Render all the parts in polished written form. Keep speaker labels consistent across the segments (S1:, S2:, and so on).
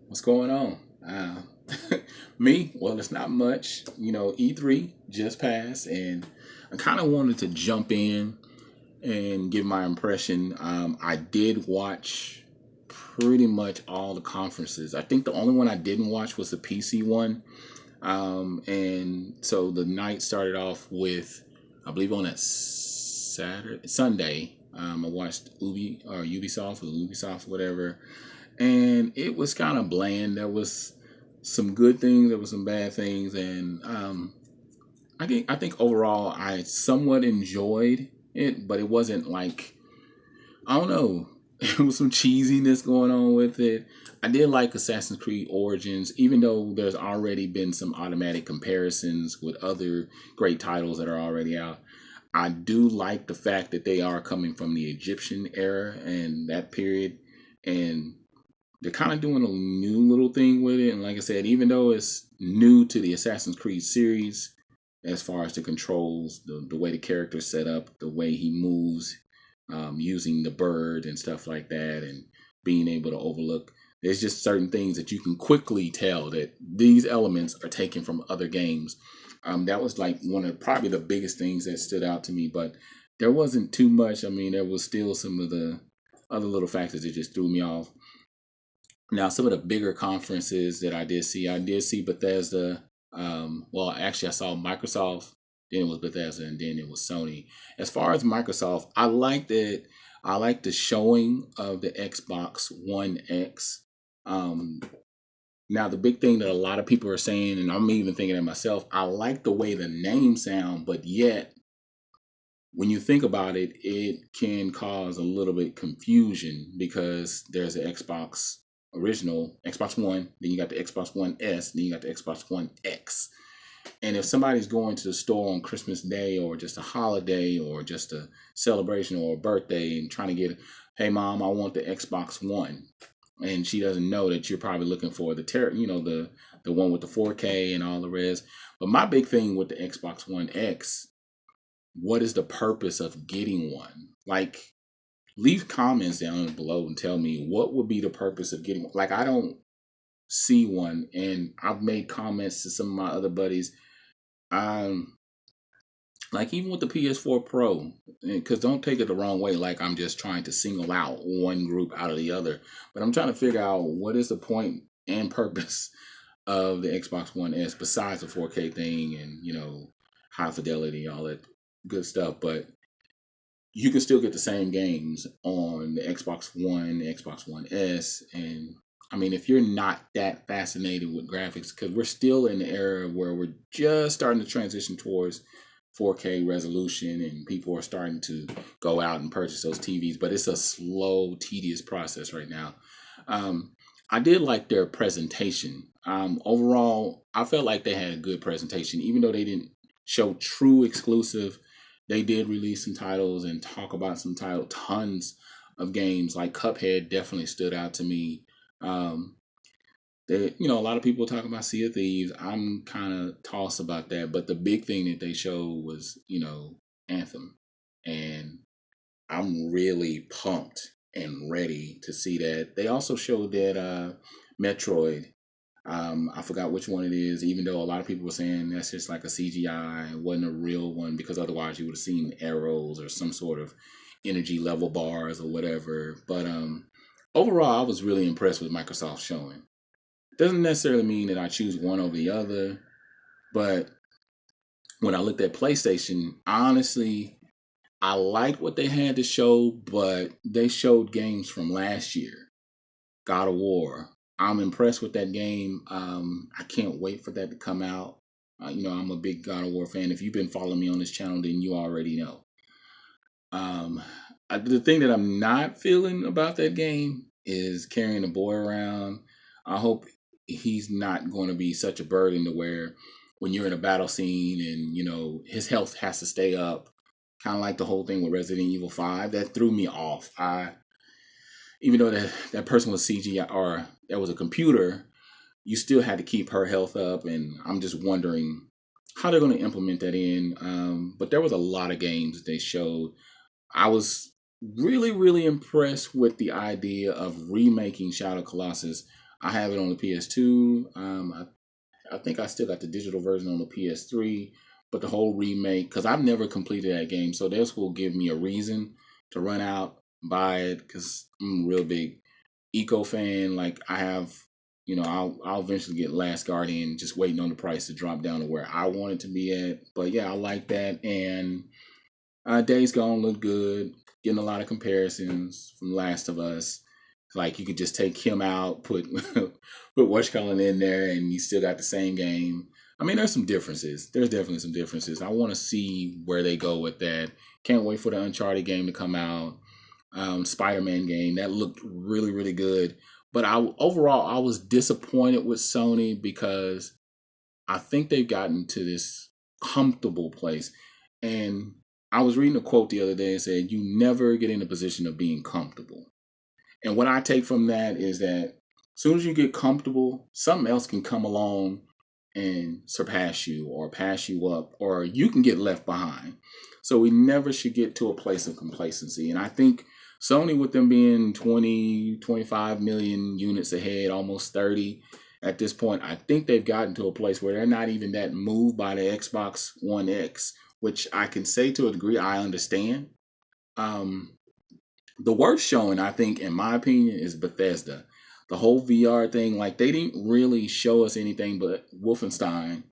S1: What's going on? Me? Well, it's not much. E3 just passed, and I kind of wanted to jump in and give my impression. I did watch pretty much all the conferences. I think the only one I didn't watch was the PC one. And so the night started off with, I believe on that Sunday, I watched Ubisoft, whatever, and it was kind of bland. There was some good things, there was some bad things, and I think overall I somewhat enjoyed it, but it wasn't like, I don't know. It was some cheesiness going on with it. I did like Assassin's Creed Origins, even though there's already been some automatic comparisons with other great titles that are already out. I do like the fact that they are coming from the Egyptian era and that period, and they're kind of doing a new little thing with it. And like I said, even though it's new to the Assassin's Creed series, as far as the controls, the way the character's set up, the way he moves, using the bird and stuff like that, and being able to overlook. There's just certain things that you can quickly tell that these elements are taken from other games. That was like one of probably the biggest things that stood out to me, but there wasn't too much. I mean, there was still some of the other little factors that just threw me off. Now, some of the bigger conferences that I did see Bethesda. Well, actually, I saw Microsoft, then it was Bethesda, and then it was Sony. As far as Microsoft, I liked it. I like the showing of the Xbox One X. Um, Now, the big thing that a lot of people are saying, and I'm even thinking it myself, I like the way the name sound, but yet when you think about it, it can cause a little bit confusion because there's an Xbox original, Xbox One, then you got the Xbox One S, then you got the Xbox One X. And if somebody's going to the store on Christmas Day or just a holiday or just a celebration or a birthday and trying to get, hey mom, I want the Xbox One, and she doesn't know that you're probably looking for the one with the 4K and all the rest. But my big thing with the Xbox One X, what is the purpose of getting one? Like, leave comments down below and tell me what would be the purpose of getting one. Like, I don't see one, and I've made comments to some of my other buddies. Um, like even with the PS4 Pro, because don't take it the wrong way, like I'm just trying to single out one group out of the other, but I'm trying to figure out what is the point and purpose of the Xbox One S besides the 4K thing and high fidelity, all that good stuff. But you can still get the same games on the Xbox One, the Xbox One S, and I mean, if you're not that fascinated with graphics, because we're still in the era where we're just starting to transition towards 4K resolution, and people are starting to go out and purchase those TVs, but it's a slow, tedious process right now. I did like their presentation. Overall, I felt like they had a good presentation, even though they didn't show true exclusive. They did release some titles and talk about some tons of games. Like Cuphead definitely stood out to me. Um, a lot of people talk about Sea of Thieves. I'm kind of tossed about that, but the big thing that they showed was, Anthem, and I'm really pumped and ready to see that. They also showed that Metroid. I forgot which one it is, even though a lot of people were saying that's just like a CGI, it wasn't a real one, because otherwise you would have seen arrows or some sort of energy level bars or whatever. But overall, I was really impressed with Microsoft showing. Doesn't necessarily mean that I choose one over the other, but when I looked at PlayStation, honestly, I liked what they had to show, but they showed games from last year. God of War. I'm impressed with that game. I can't wait for that to come out. I'm a big God of War fan. If you've been following me on this channel, then you already know. Um, the thing that I'm not feeling about that game is carrying a boy around. I hope he's not going to be such a burden to where when you're in a battle scene and his health has to stay up, kind of like the whole thing with Resident Evil 5. That threw me off. Even though that person was CGI or that was a computer, you still had to keep her health up, and I'm just wondering how they're going to implement that in. But there was a lot of games they showed. I was really, really impressed with the idea of remaking Shadow Colossus. I have it on the PS2. I think I still got the digital version on the PS3, but the whole remake, because I've never completed that game, so this will give me a reason to run out, buy it, because I'm a real big eco fan. Like I have, I'll eventually get Last Guardian, just waiting on the price to drop down to where I want it to be at. But yeah, I like that. And Days Gone look good. Getting a lot of comparisons from Last of Us. Like you could just take him out, put put Whatchcalling in there, and you still got the same game. I mean, there's some differences. There's definitely some differences. I want to see where they go with that. Can't wait for the Uncharted game to come out. Spider-Man game that looked really, really good. But overall, I was disappointed with Sony because I think they've gotten to this comfortable place. And I was reading a quote the other day and said, "You never get in a position of being comfortable." And what I take from that is that as soon as you get comfortable, something else can come along and surpass you or pass you up, or you can get left behind. So we never should get to a place of complacency. And I think Sony, with them being 20, 25 million units ahead, almost 30 at this point, I think they've gotten to a place where they're not even that moved by the Xbox One X, which I can say to a degree I understand. The worst showing, I think, in my opinion, is Bethesda. The whole VR thing, like they didn't really show us anything but Wolfenstein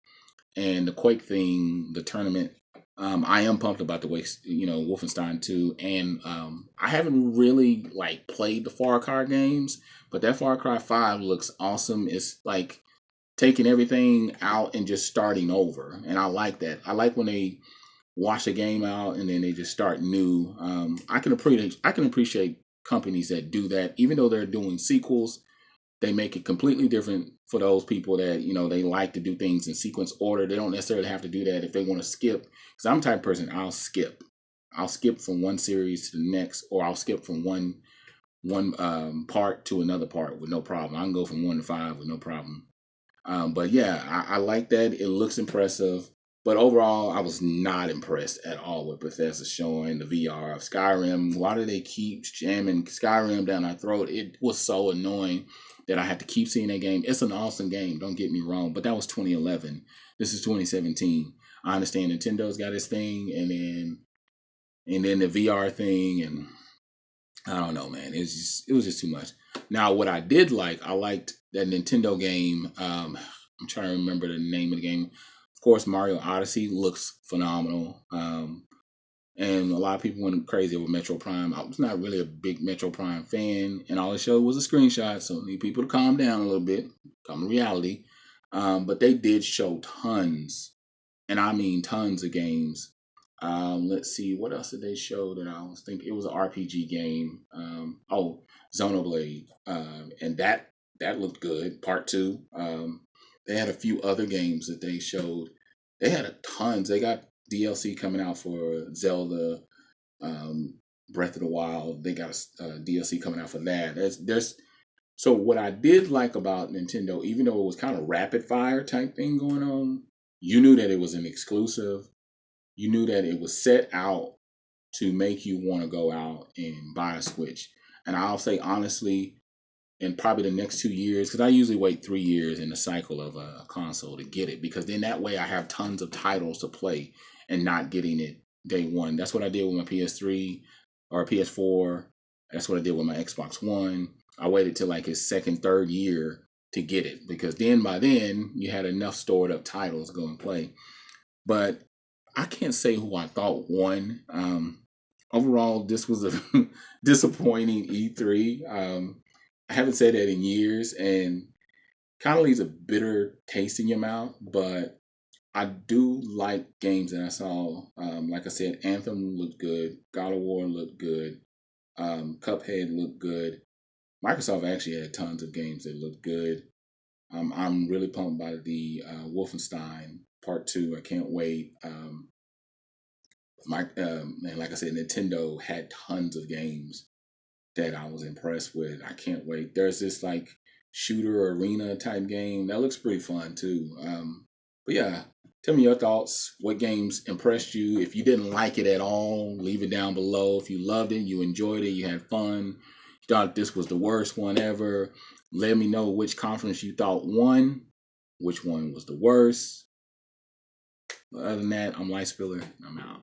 S1: and the Quake thing, the tournament. I am pumped about the way, Wolfenstein 2, and I haven't really like played the Far Cry games, but that Far Cry 5 looks awesome. It's like taking everything out and just starting over, and I like that. I like when they wash a game out and then they just start new. I can appreciate companies that do that, even though they're doing sequels. They make it completely different for those people that, they like to do things in sequence order. They don't necessarily have to do that if they want to skip. Because I'm the type of person, I'll skip. I'll skip from one series to the next, or I'll skip from one part to another part with no problem. I can go from 1 to 5 with no problem. But yeah, I like that. It looks impressive. But overall, I was not impressed at all with Bethesda showing the VR of Skyrim. Why do they keep jamming Skyrim down our throat? It was so annoying that I had to keep seeing that game. It's an awesome game, don't get me wrong, but that was 2011. This is 2017. I understand Nintendo's got its thing, and then the VR thing, and I don't know, man. It was just too much. Now, what I did like, I liked that Nintendo game. I'm trying to remember the name of the game. Of course, Mario Odyssey looks phenomenal. And a lot of people went crazy over Metro Prime. I was not really a big Metro Prime fan, and all it showed was a screenshot. So I need people to calm down a little bit, come to reality. But they did show tons, and I mean tons of games. Let's see, what else did they show that I was thinking? It was an RPG game. Xenoblade, and that looked good. Part 2. They had a few other games that they showed. They had tons. They got DLC coming out for Zelda, Breath of the Wild. They got a DLC coming out for that. There's so what I did like about Nintendo, even though it was kind of rapid fire type thing going on, you knew that it was an exclusive. You knew that it was set out to make you want to go out and buy a Switch. And I'll say honestly, in probably the next 2 years, because I usually wait 3 years in the cycle of a console to get it, because then that way I have tons of titles to play and not getting it day one. That's what I did with my PS3 or PS4. That's what I did with my Xbox One. I waited till like his second, third year to get it, because then by then you had enough stored up titles to go and play. But I can't say who I thought won. Overall, this was a disappointing E3. I haven't said that in years, and kind of leaves a bitter taste in your mouth. But I do like games that I saw. Like I said, Anthem looked good. God of War looked good. Cuphead looked good. Microsoft actually had tons of games that looked good. I'm really pumped by the Wolfenstein Part 2. I can't wait. And like I said, Nintendo had tons of games that I was impressed with. I can't wait. There's this like shooter arena type game that looks pretty fun too. But yeah, tell me your thoughts. What games impressed you? If you didn't like it at all, leave it down below. If you loved it, you enjoyed it, you had fun, thought this was the worst one ever. Let me know which conference you thought won, which one was the worst. But other than that, I'm LifeSpiller. I'm out.